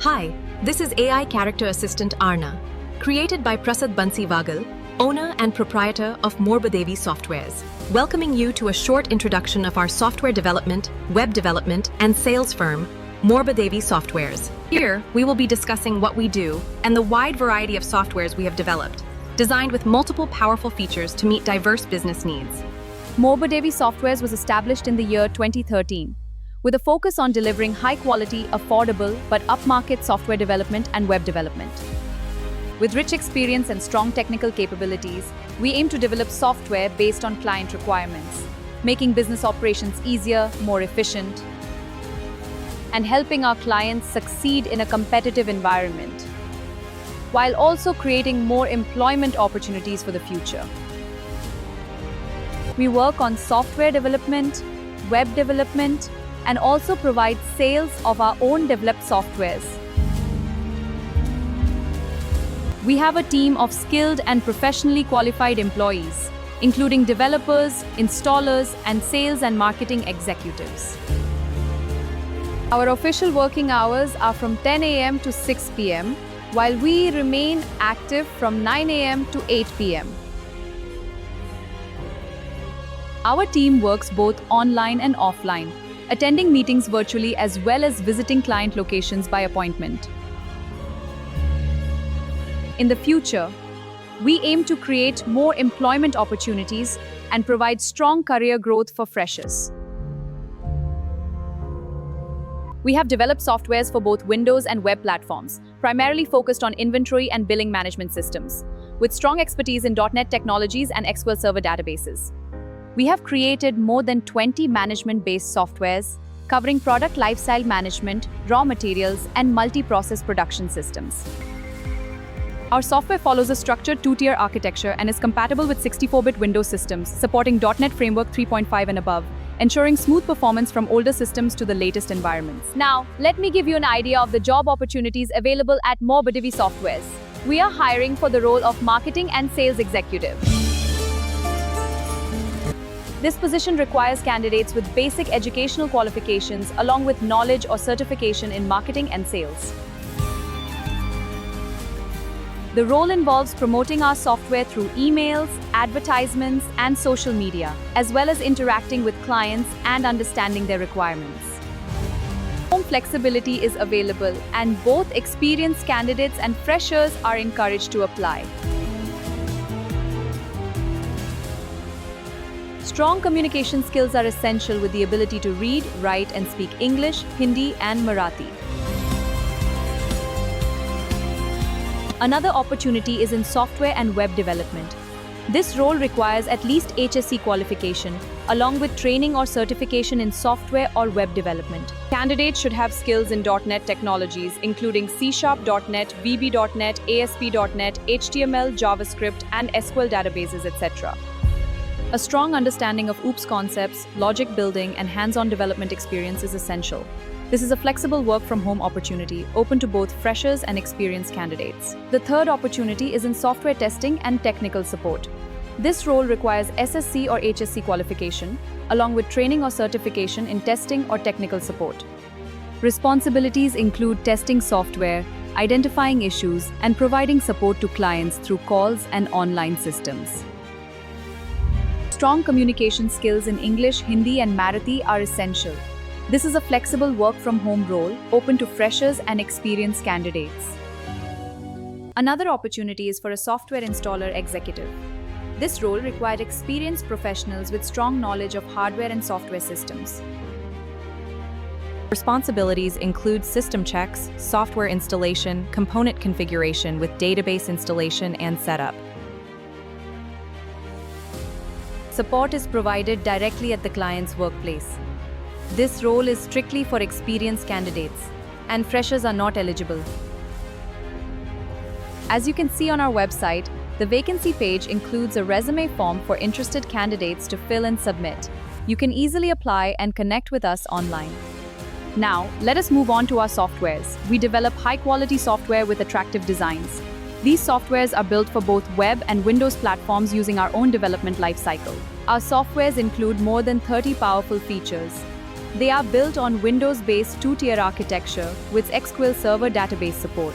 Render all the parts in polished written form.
Hi, this is AI character assistant Arna, created by Prasad Bansivagal, owner and proprietor of Morbadevi Softwares, welcoming you to a short introduction of our software development, web development, and sales firm, Morbadevi Softwares. Here, we will be discussing what we do and the wide variety of softwares we have developed, designed with multiple powerful features to meet diverse business needs. Morbadevi Softwares was established in the year 2013, with a focus on delivering high-quality, affordable, but upmarket software development and web development. With rich experience and strong technical capabilities, we aim to develop software based on client requirements, making business operations easier, more efficient, and helping our clients succeed in a competitive environment, while also creating more employment opportunities for the future. We work on software development, web development, and also provide sales of our own developed softwares. We have a team of skilled and professionally qualified employees, including developers, installers, and sales and marketing executives. Our official working hours are from 10 a.m. to 6 p.m., while we remain active from 9 a.m. to 8 p.m. Our team works both online and offline, attending meetings virtually as well as visiting client locations by appointment. In the future, we aim to create more employment opportunities and provide strong career growth for freshers. We have developed softwares for both Windows and web platforms, primarily focused on inventory and billing management systems, with strong expertise in .NET technologies and SQL Server databases. We have created more than 20 management-based softwares covering product lifecycle management, raw materials, and multi-process production systems. Our software follows a structured two-tier architecture and is compatible with 64-bit Windows systems, supporting .NET Framework 3.5 and above, ensuring smooth performance from older systems to the latest environments. Now, let me give you an idea of the job opportunities available at Morbadevi Softwares. We are hiring for the role of marketing and sales executive. This position requires candidates with basic educational qualifications along with knowledge or certification in marketing and sales. The role involves promoting our software through emails, advertisements, and social media, as well as interacting with clients and understanding their requirements. Home flexibility is available, and both experienced candidates and freshers are encouraged to apply. Strong communication skills are essential with the ability to read, write, and speak English, Hindi, and Marathi. Another opportunity is in software and web development. This role requires at least HSC qualification, along with training or certification in software or web development. Candidates should have skills in .NET technologies, including C#.NET, VB.NET, ASP.NET, HTML, JavaScript, and SQL databases, etc. A strong understanding of OOPS concepts, logic building, and hands-on development experience is essential. This is a flexible work-from-home opportunity, open to both freshers and experienced candidates. The third opportunity is in software testing and technical support. This role requires SSC or HSC qualification, along with training or certification in testing or technical support. Responsibilities include testing software, identifying issues, and providing support to clients through calls and online systems. Strong communication skills in English, Hindi, and Marathi are essential. This is a flexible work-from-home role, open to freshers and experienced candidates. Another opportunity is for a software installer executive. This role required experienced professionals with strong knowledge of hardware and software systems. Responsibilities include system checks, software installation, component configuration with database installation and setup. Support is provided directly at the client's workplace. This role is strictly for experienced candidates, and freshers are not eligible. As you can see on our website, the vacancy page includes a resume form for interested candidates to fill and submit. You can easily apply and connect with us online. Now, let us move on to our softwares. We develop high-quality software with attractive designs. These softwares are built for both web and Windows platforms using our own development lifecycle. Our softwares include more than 30 powerful features. They are built on Windows-based two-tier architecture with SQL Server database support.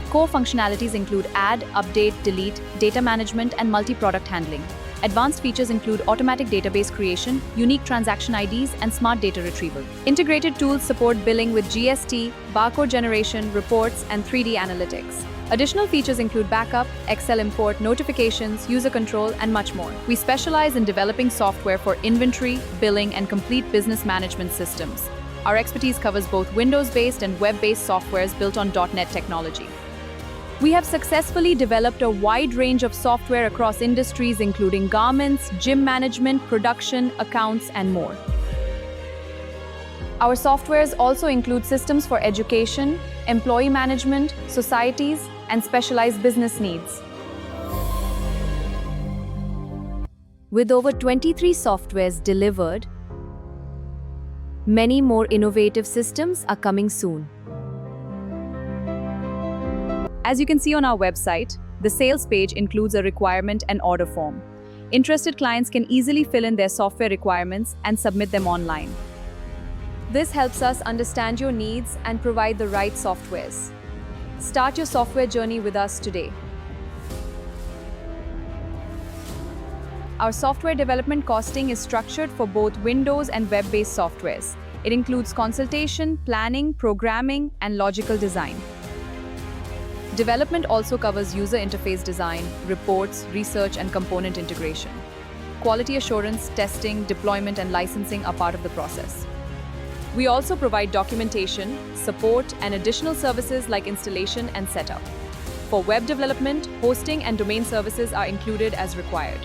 Core functionalities include add, update, delete, data management, and multi-product handling. Advanced features include automatic database creation, unique transaction IDs, and smart data retrieval. Integrated tools support billing with GST, barcode generation, reports, and 3D analytics. Additional features include backup, Excel import, notifications, user control, and much more. We specialize in developing software for inventory, billing, and complete business management systems. Our expertise covers both Windows-based and web-based softwares built on .NET technology. We have successfully developed a wide range of software across industries including garments, gym management, production, accounts, and more. Our softwares also include systems for education, employee management, societies, and specialized business needs. With over 23 softwares delivered, many more innovative systems are coming soon. As you can see on our website, the sales page includes a requirement and order form. Interested clients can easily fill in their software requirements and submit them online. This helps us understand your needs and provide the right softwares. Start your software journey with us today. Our software development costing is structured for both Windows and web-based softwares. It includes consultation, planning, programming, and logical design. Development also covers user interface design, reports, research, and component integration. Quality assurance, testing, deployment, and licensing are part of the process. We also provide documentation, support, and additional services like installation and setup. For web development, hosting and domain services are included as required.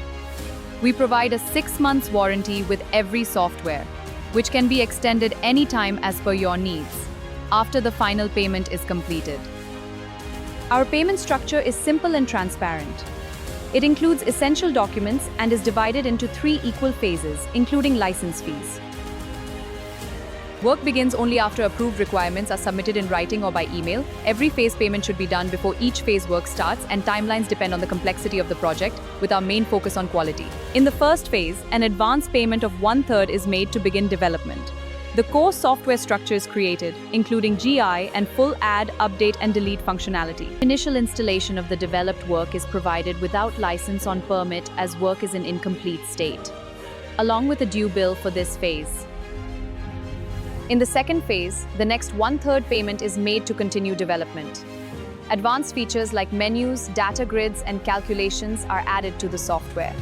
We provide a 6-month warranty with every software, which can be extended anytime as per your needs, after the final payment is completed. Our payment structure is simple and transparent. It includes essential documents and is divided into 3 equal phases, including license fees. Work begins only after approved requirements are submitted in writing or by email. Every phase payment should be done before each phase work starts, and timelines depend on the complexity of the project, with our main focus on quality. In the first phase, an advance payment of 1/3 is made to begin development. The core software structure is created, including GI and full add, update, and delete functionality. Initial installation of the developed work is provided without license on permit as work is in incomplete state, along with a due bill for this phase. In the second phase, the next 1/3 payment is made to continue development. Advanced features like menus, data grids, and calculations are added to the software.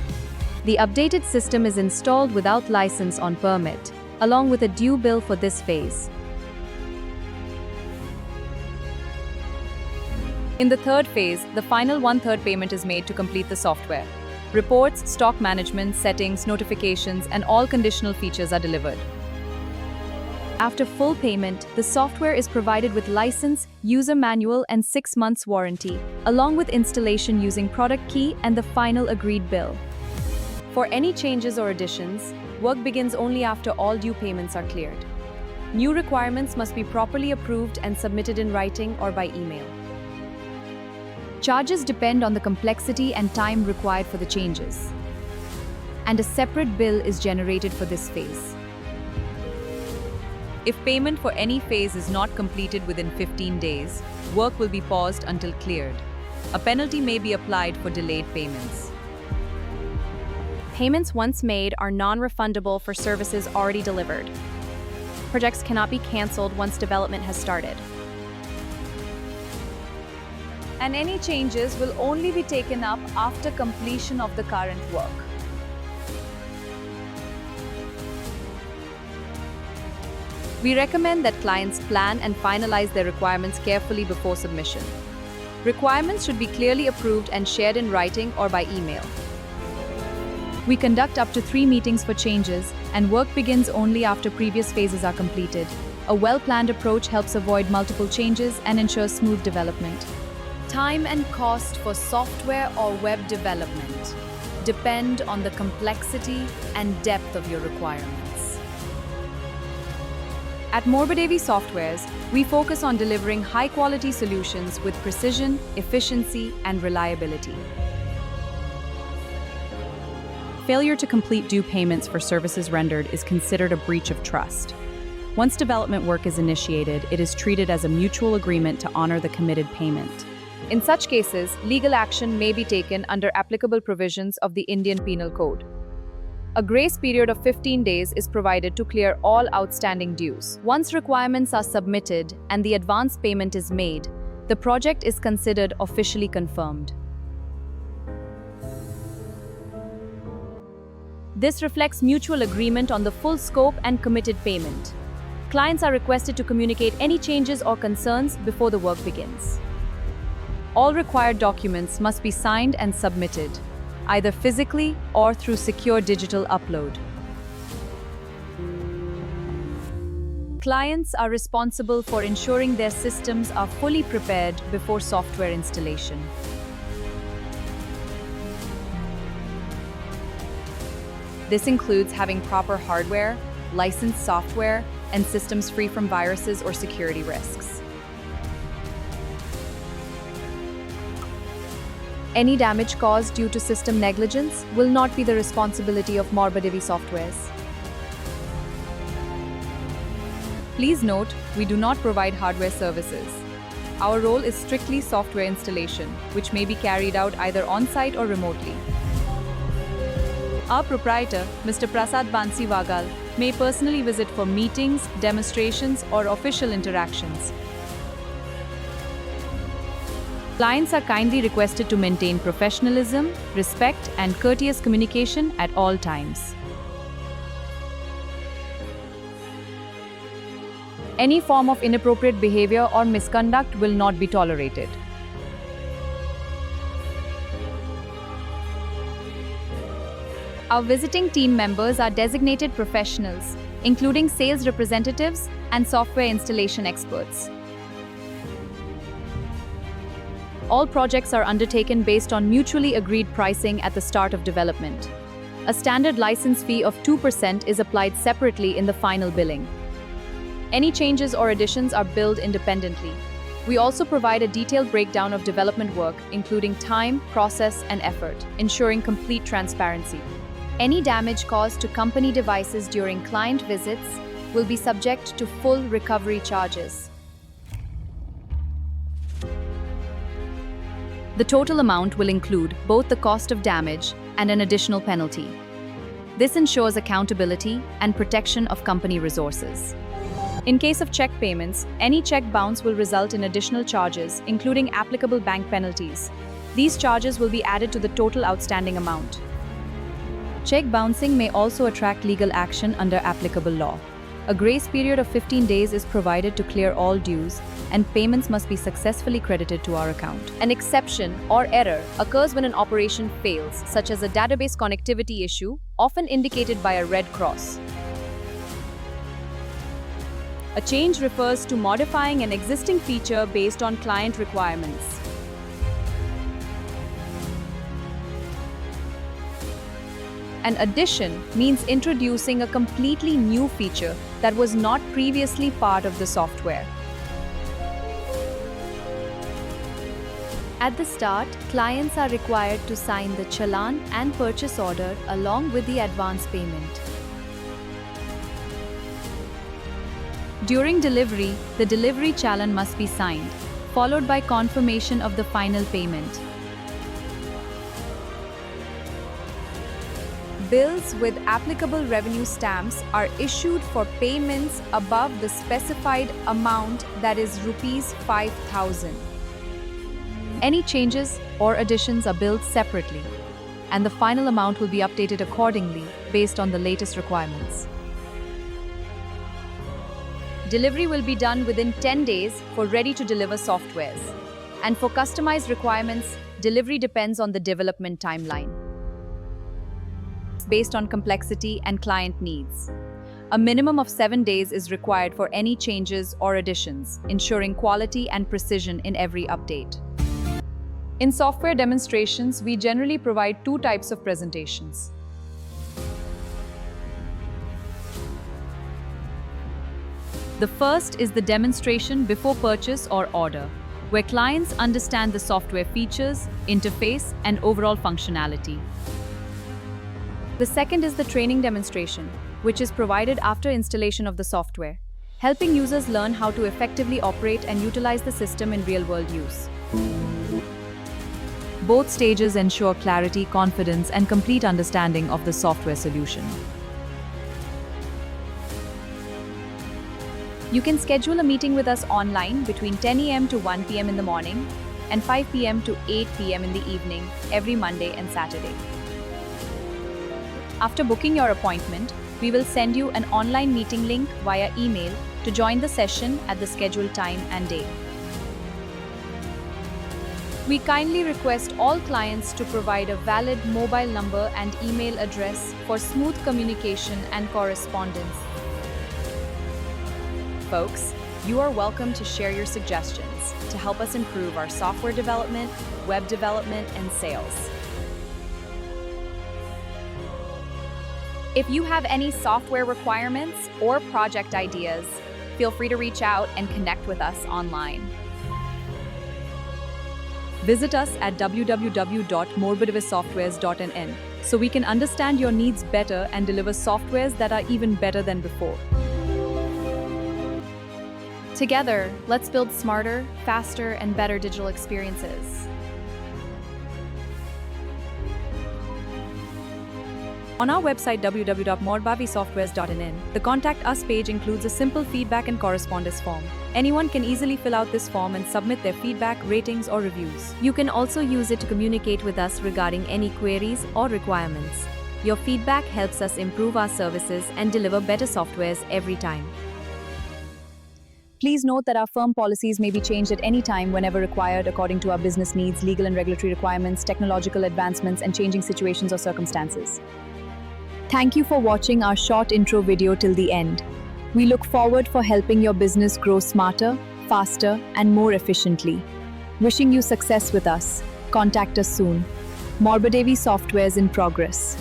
The updated system is installed without license on permit, along with a due bill for this phase. In the third phase, the final 1/3 payment is made to complete the software. Reports, stock management, settings, notifications, and all conditional features are delivered. After full payment, the software is provided with license, user manual, and 6 months warranty, along with installation using product key and the final agreed bill. For any changes or additions, work begins only after all due payments are cleared. New requirements must be properly approved and submitted in writing or by email. Charges depend on the complexity and time required for the changes, and a separate bill is generated for this phase. If payment for any phase is not completed within 15 days, work will be paused until cleared. A penalty may be applied for delayed payments. Payments once made are non-refundable for services already delivered. Projects cannot be cancelled once development has started. And any changes will only be taken up after completion of the current work. We recommend that clients plan and finalize their requirements carefully before submission. Requirements should be clearly approved and shared in writing or by email. We conduct up to 3 meetings for changes, and work begins only after previous phases are completed. A well-planned approach helps avoid multiple changes and ensures smooth development. Time and cost for software or web development depend on the complexity and depth of your requirements. At Morbadevi Softwares, we focus on delivering high-quality solutions with precision, efficiency, and reliability. failure to complete due payments for services rendered is considered a breach of trust. Once development work is initiated, it is treated as a mutual agreement to honor the committed payment. In such cases, legal action may be taken under applicable provisions of the Indian Penal Code. A grace period of 15 days is provided to clear all outstanding dues. Once requirements are submitted and the advance payment is made, the project is considered officially confirmed. This reflects mutual agreement on the full scope and committed payment. Clients are requested to communicate any changes or concerns before the work begins. All required documents must be signed and submitted, either physically or through secure digital upload. Clients are responsible for ensuring their systems are fully prepared before software installation. This includes having proper hardware, licensed software, and systems free from viruses or security risks. Any damage caused due to system negligence will not be the responsibility of Morbadevi Softwares. Please note, we do not provide hardware services. Our role is strictly software installation, which may be carried out either on-site or remotely. Our proprietor, Mr. Bansi Vagal, may personally visit for meetings, demonstrations, or official interactions. Clients are kindly requested to maintain professionalism, respect, and courteous communication at all times. Any form of inappropriate behavior or misconduct will not be tolerated. Our visiting team members are designated professionals, including sales representatives and software installation experts. All projects are undertaken based on mutually agreed pricing at the start of development. A standard license fee of 2% is applied separately in the final billing. Any changes or additions are billed independently. We also provide a detailed breakdown of development work, including time, process, and effort, ensuring complete transparency. Any damage caused to company devices during client visits will be subject to full recovery charges. The total amount will include both the cost of damage and an additional penalty. This ensures accountability and protection of company resources. In case of check payments, any check bounce will result in additional charges, including applicable bank penalties. These charges will be added to the total outstanding amount. Check bouncing may also attract legal action under applicable law. A grace period of 15 days is provided to clear all dues, and payments must be successfully credited to our account. An exception or error occurs when an operation fails, such as a database connectivity issue, often indicated by a red cross. A change refers to modifying an existing feature based on client requirements. An addition means introducing a completely new feature that was not previously part of the software. At the start, clients are required to sign the challan and purchase order along with the advance payment. During delivery, the delivery challan must be signed, followed by confirmation of the final payment. Bills with applicable revenue stamps are issued for payments above the specified amount, that is Rs 5,000. Any changes or additions are billed separately, and the final amount will be updated accordingly based on the latest requirements. Delivery will be done within 10 days for ready-to-deliver softwares. And for customized requirements, delivery depends on the development timeline, based on complexity and client needs. A minimum of 7 days is required for any changes or additions, ensuring quality and precision in every update. In software demonstrations, we generally provide two types of presentations. The first is the demonstration before purchase or order, where clients understand the software features, interface, and overall functionality. The second is the training demonstration, which is provided after installation of the software, helping users learn how to effectively operate and utilize the system in real-world use. Both stages ensure clarity, confidence, and complete understanding of the software solution. You can schedule a meeting with us online between 10 a.m. to 1 p.m. in the morning and 5 p.m. to 8 p.m. in the evening every Monday and Saturday. After booking your appointment, we will send you an online meeting link via email to join the session at the scheduled time and day. We kindly request all clients to provide a valid mobile number and email address for smooth communication and correspondence. Folks, you are welcome to share your suggestions to help us improve our software development, web development, and sales. If you have any software requirements or project ideas, feel free to reach out and connect with us online. Visit us at www.morbadevisoftwares.in so we can understand your needs better and deliver softwares that are even better than before. Together, let's build smarter, faster, and better digital experiences. On our website www.morbadevisoftwares.in, the Contact Us page includes a simple feedback and correspondence form. Anyone can easily fill out this form and submit their feedback, ratings, or reviews. You can also use it to communicate with us regarding any queries or requirements. Your feedback helps us improve our services and deliver better softwares every time. Please note that our firm policies may be changed at any time whenever required according to our business needs, legal and regulatory requirements, technological advancements, and changing situations or circumstances. Thank you for watching our short intro video till the end. We look forward for helping your business grow smarter, faster, and more efficiently. Wishing you success with us. Contact us soon. Morbadevi Softwares in progress.